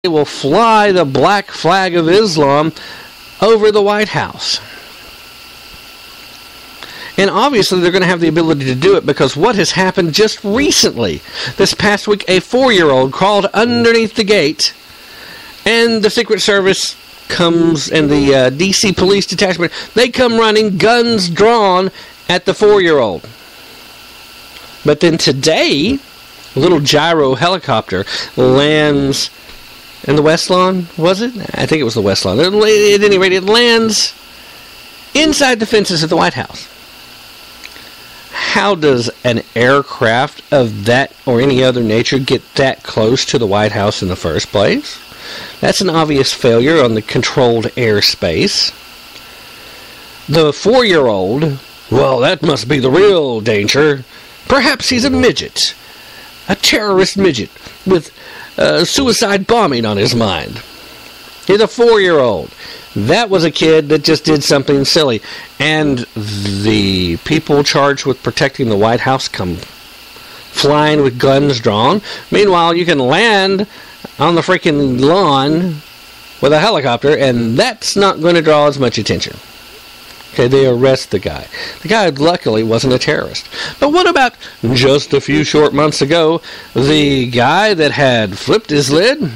they will fly the black flag of Islam over the White House. And obviously they're going to have the ability to do it because what has happened just recently, this past week, a 4-year-old crawled underneath the gate, and the Secret Service comes, and the D.C. Police Detachment, they come running, guns drawn, at the 4-year-old. But then today, a little gyro helicopter lands in the West Lawn, was it? I think it was the West Lawn. At any rate, it lands inside the fences of the White House. How does an aircraft of that or any other nature get that close to the White House in the first place? That's an obvious failure on the controlled airspace. The 4-year-old, well, that must be the real danger. Perhaps he's a midget. A terrorist midget with suicide bombing on his mind. He's a 4-year-old. That was a kid that just did something silly. And the people charged with protecting the White House come flying with guns drawn. Meanwhile, you can land on the freaking lawn with a helicopter, and that's not going to draw as much attention. Okay, they arrest the guy. The guy luckily wasn't a terrorist. But what about just a few short months ago, the guy that had flipped his lid,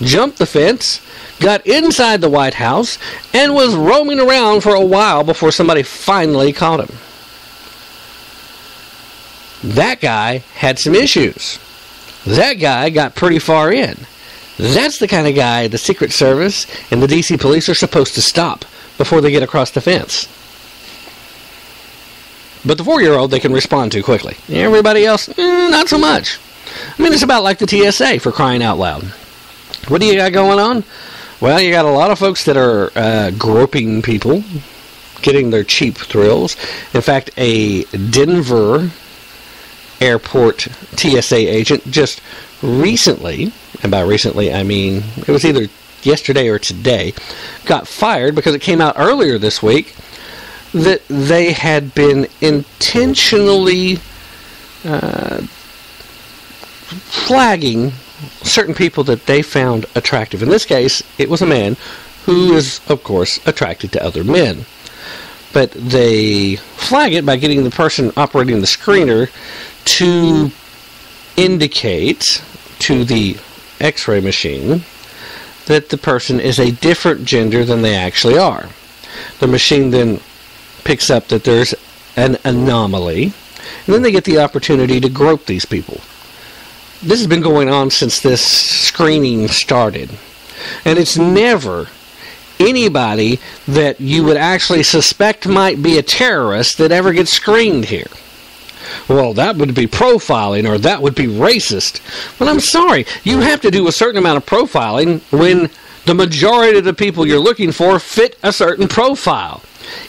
jumped the fence, got inside the White House, and was roaming around for a while before somebody finally caught him? That guy had some issues. That guy got pretty far in. That's the kind of guy the Secret Service and the D.C. Police are supposed to stop before they get across the fence. But the 4-year-old they can respond to quickly. Everybody else, not so much. I mean, it's about like the TSA, for crying out loud. What do you got going on? Well, you got a lot of folks that are groping people, getting their cheap thrills. In fact, a Denver airport TSA agent just recently, and by recently I mean it was either yesterday or today, got fired because it came out earlier this week that they had been intentionally flagging certain people that they found attractive. In this case, it was a man who is, of course, attracted to other men. But they flag it by getting the person operating the screener to indicate to the X-ray machine that the person is a different gender than they actually are. The machine then picks up that there's an anomaly, and then they get the opportunity to grope these people. This has been going on since this screening started, and it's never anybody that you would actually suspect might be a terrorist that ever gets screened here. Well, that would be profiling, or that would be racist. Well, I'm sorry. You have to do a certain amount of profiling when the majority of the people you're looking for fit a certain profile.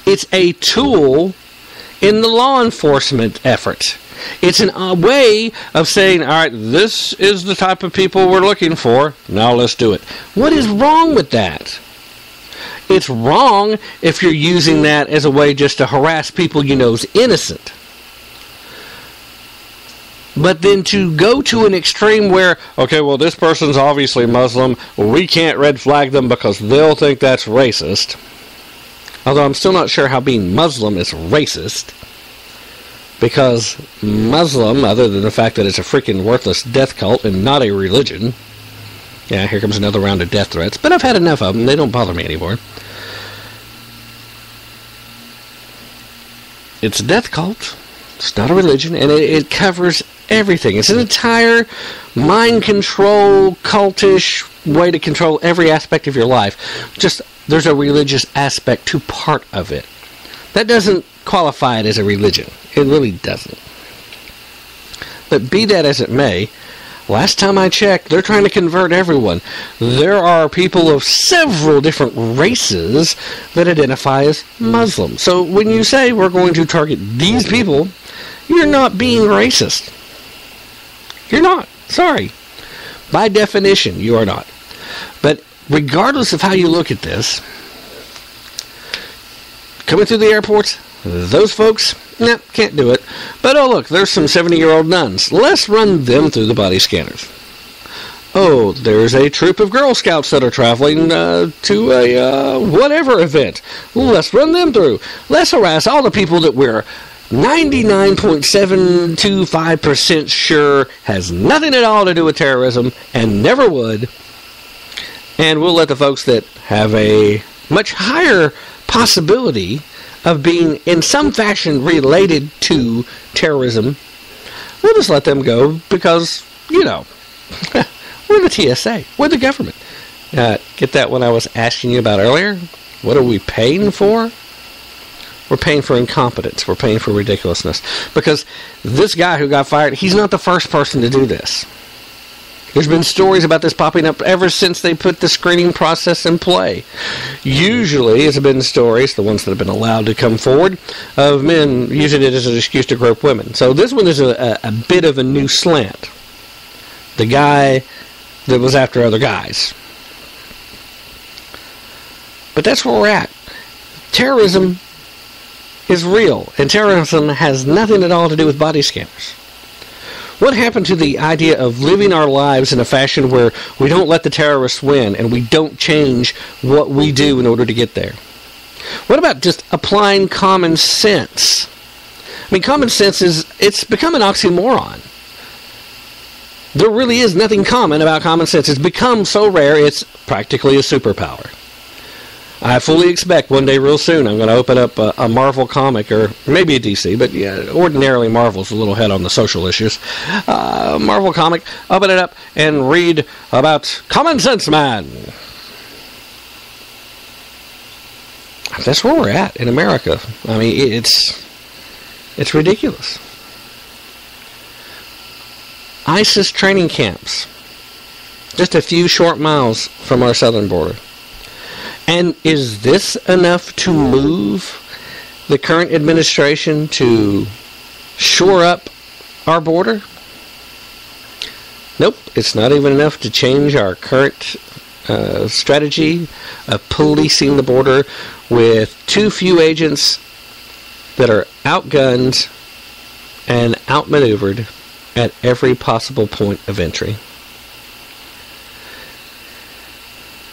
It's a tool in the law enforcement effort. It's a way of saying, all right, this is the type of people we're looking for. Now let's do it. What is wrong with that? It's wrong if you're using that as a way just to harass people you know is innocent. But then to go to an extreme where, okay, well, this person's obviously Muslim, we can't red flag them because they'll think that's racist. Although I'm still not sure how being Muslim is racist. Because Muslim, other than the fact that it's a freaking worthless death cult and not a religion. Yeah, here comes another round of death threats. But I've had enough of them. They don't bother me anymore. It's a death cult. It's not a religion. And it covers everything. It's an entire mind control, cultish way to control every aspect of your life. Just, there's a religious aspect to part of it. That doesn't qualify it as a religion. It really doesn't. But be that as it may, last time I checked, they're trying to convert everyone. There are people of several different races that identify as Muslim. So when you say we're going to target these people, you're not being racist. You're not. Sorry. By definition, you are not. But regardless of how you look at this, coming through the airports, those folks, nah, can't do it. But oh look, there's some 70-year-old nuns. Let's run them through the body scanners. oh, there's a troop of Girl Scouts that are traveling to a whatever event. Let's run them through. Let's harass all the people that we're 99.725% sure has nothing at all to do with terrorism and never would. And we'll let the folks that have a much higher possibility of being in some fashion related to terrorism, we'll just let them go because, you know, we're the TSA. We're the government. Get that what I was asking you about earlier? What are we paying for? We're paying for incompetence. We're paying for ridiculousness. Because this guy who got fired, he's not the first person to do this. There's been stories about this popping up ever since they put the screening process in play. Usually, it's been stories, the ones that have been allowed to come forward, of men using it as an excuse to grope women. So this one is a bit of a new slant. The guy that was after other guys. But that's where we're at. Terrorism is real, and terrorism has nothing at all to do with body scanners. What happened to the idea of living our lives in a fashion where we don't let the terrorists win and we don't change what we do in order to get there? What about just applying common sense? I mean, common sense it's become an oxymoron. There really is nothing common about common sense. It's become so rare, it's practically a superpower. I fully expect one day real soon I'm going to open up a Marvel comic, or maybe a DC, but yeah, ordinarily Marvel's a little head on the social issues. Marvel comic, open it up and read about Common Sense Man. That's where we're at in America. I mean, it's ridiculous. ISIS training camps, just a few short miles from our southern border. And is this enough to move the current administration to shore up our border? Nope, it's not even enough to change our current strategy of policing the border with too few agents that are outgunned and outmaneuvered at every possible point of entry.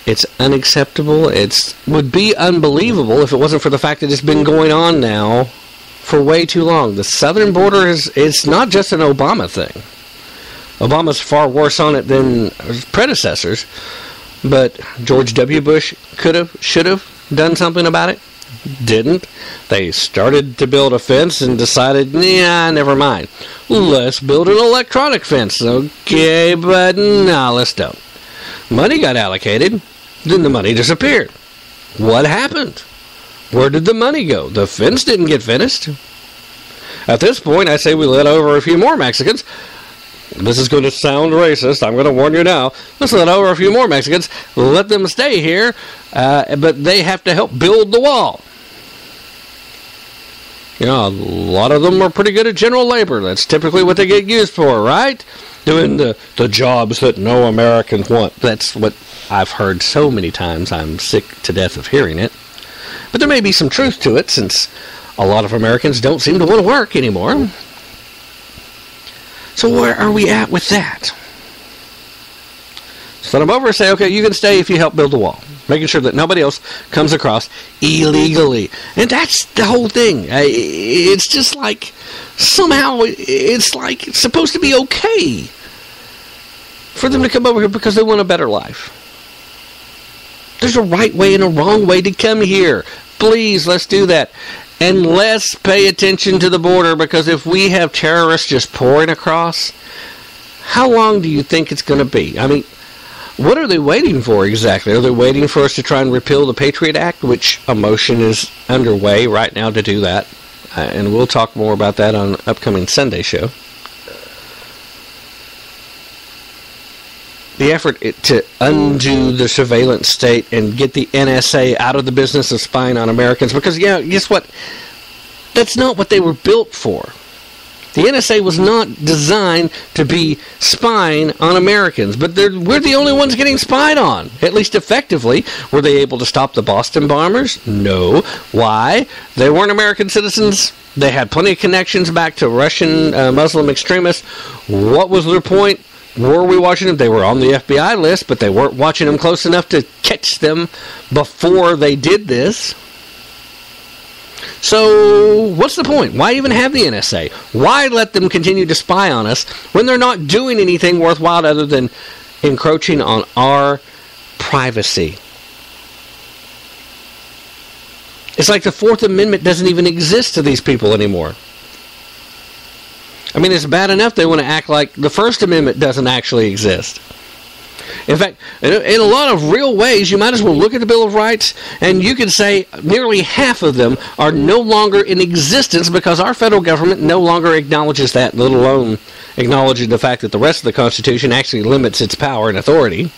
It's unacceptable. It would be unbelievable if it wasn't for the fact that it's been going on now for way too long. The southern border it's not just an Obama thing. Obama's far worse on it than his predecessors, but George W. Bush could have, should have done something about it. Didn't. They started to build a fence and decided, nah, never mind. Let's build an electronic fence. Okay, but no, let's don't. Money got allocated. Then the money disappeared. What happened? Where did the money go? The fence didn't get finished. At this point, I say we let over a few more Mexicans. This is going to sound racist. I'm going to warn you now. Let's let over a few more Mexicans. Let them stay here, but they have to help build the wall. You know, a lot of them are pretty good at general labor. That's typically what they get used for, right? Doing the jobs that no Americans want. That's what I've heard so many times. I'm sick to death of hearing it. But there may be some truth to it, since a lot of Americans don't seem to want to work anymore. So where are we at with that? So let them over and say, okay, you can stay if you help build the wall. Making sure that nobody else comes across illegally. And that's the whole thing. It's just like, somehow, it's like it's supposed to be okay for them to come over here because they want a better life. There's a right way and a wrong way to come here. Please, let's do that. And let's pay attention to the border, because if we have terrorists just pouring across, how long do you think it's going to be? I mean, what are they waiting for exactly? Are they waiting for us to try and repeal the Patriot Act, which a motion is underway right now to do that? And we'll talk more about that on an upcoming Sunday show. The effort to undo the surveillance state and get the NSA out of the business of spying on Americans. Because, yeah, guess what? That's not what they were built for. The NSA was not designed to be spying on Americans. But we're the only ones getting spied on, at least effectively. Were they able to stop the Boston bombers? No. Why? They weren't American citizens. They had plenty of connections back to Russian Muslim extremists. What was their point? were we watching them? They were on the FBI list, but they weren't watching them close enough to catch them before they did this. So, what's the point? Why even have the NSA? Why let them continue to spy on us when they're not doing anything worthwhile other than encroaching on our privacy? It's like the Fourth Amendment doesn't even exist to these people anymore. I mean, it's bad enough they want to act like the First Amendment doesn't actually exist. In fact, in a lot of real ways, you might as well look at the Bill of Rights, and you can say nearly half of them are no longer in existence because our federal government no longer acknowledges that, let alone acknowledging the fact that the rest of the Constitution actually limits its power and authority.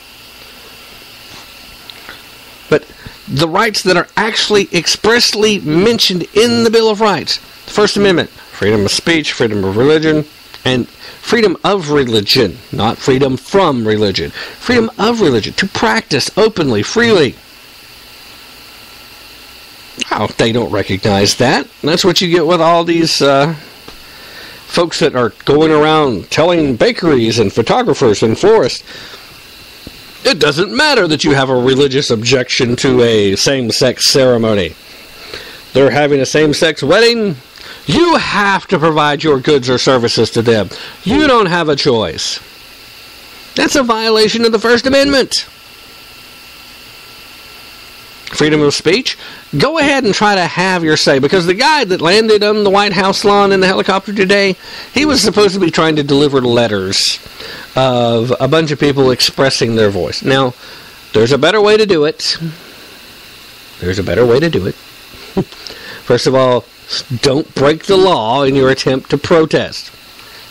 But the rights that are actually expressly mentioned in the Bill of Rights, the First Amendment, freedom of speech, freedom of religion, and freedom of religion, not freedom from religion. Freedom of religion, to practice openly, freely. Oh, they don't recognize that. That's what you get with all these folks that are going around telling bakeries and photographers and florists, it doesn't matter that you have a religious objection to a same-sex ceremony. They're having a same-sex wedding. You have to provide your goods or services to them. You don't have a choice. That's a violation of the First Amendment. Freedom of speech? Go ahead and try to have your say, because the guy that landed on the White House lawn in the helicopter today, he was supposed to be trying to deliver letters of a bunch of people expressing their voice. Now, there's a better way to do it. There's a better way to do it. First of all, don't break the law in your attempt to protest.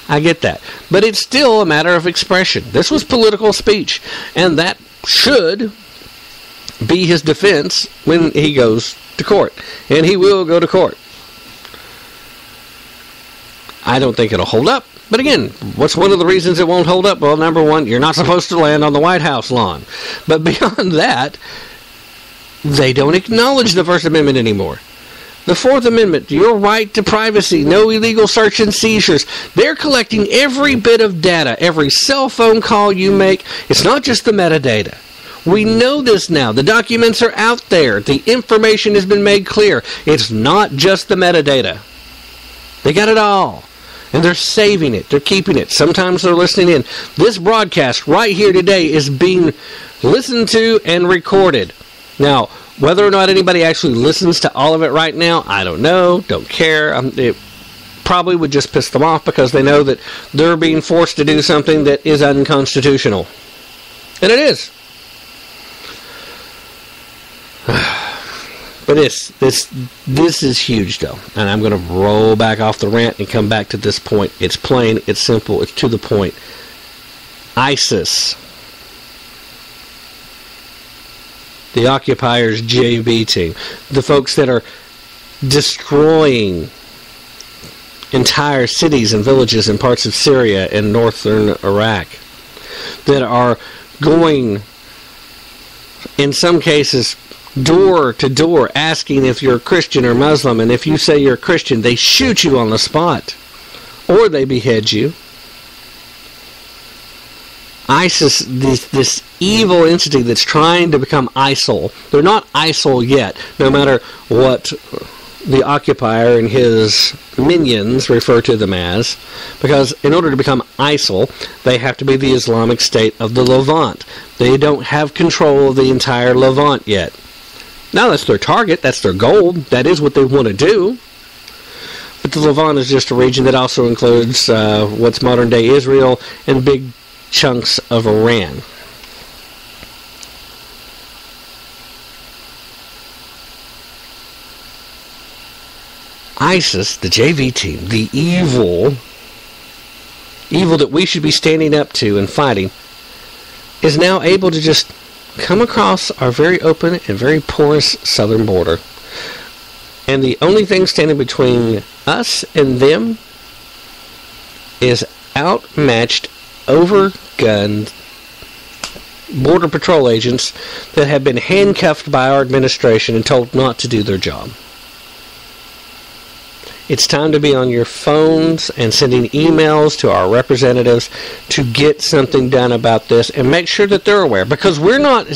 I get that. But it's still a matter of expression. This was political speech, and that should be his defense when he goes to court. And he will go to court. I don't think it'll hold up. But again, what's one of the reasons it won't hold up? Well, number one, you're not supposed to land on the White House lawn. But beyond that, they don't acknowledge the First Amendment anymore. The Fourth Amendment, your right to privacy, no illegal search and seizures. They're collecting every bit of data, every cell phone call you make. It's not just the metadata. We know this now. The documents are out there. The information has been made clear. It's not just the metadata. They got it all. And they're saving it. They're keeping it. Sometimes they're listening in. This broadcast right here today is being listened to and recorded. Now, whether or not anybody actually listens to all of it right now, I don't know, don't care. It probably would just piss them off because they know that they're being forced to do something that is unconstitutional. And it is. But this is huge, though. And I'm going to roll back off the rant and come back to this point. It's plain, it's simple, it's to the point. ISIS, the occupiers' JV team, the folks that are destroying entire cities and villages in parts of Syria and northern Iraq, that are going, in some cases, door to door asking if you're Christian or Muslim, and if you say you're Christian, they shoot you on the spot, or they behead you. ISIS, this evil entity that's trying to become ISIL. They're not ISIL yet, no matter what the occupier and his minions refer to them as, because in order to become ISIL, they have to be the Islamic State of the Levant. They don't have control of the entire Levant yet. Now that's their target, that's their goal, that is what they want to do. But the Levant is just a region that also includes what's modern-day Israel and big chunks of Iran. ISIS, the JV team, the evil that we should be standing up to and fighting, is now able to just come across our very open and very porous southern border. And the only thing standing between us and them is outmatched, overgunned Border Patrol agents that have been handcuffed by our administration and told not to do their job. It's time to be on your phones and sending emails to our representatives to get something done about this and make sure that they're aware, because we're not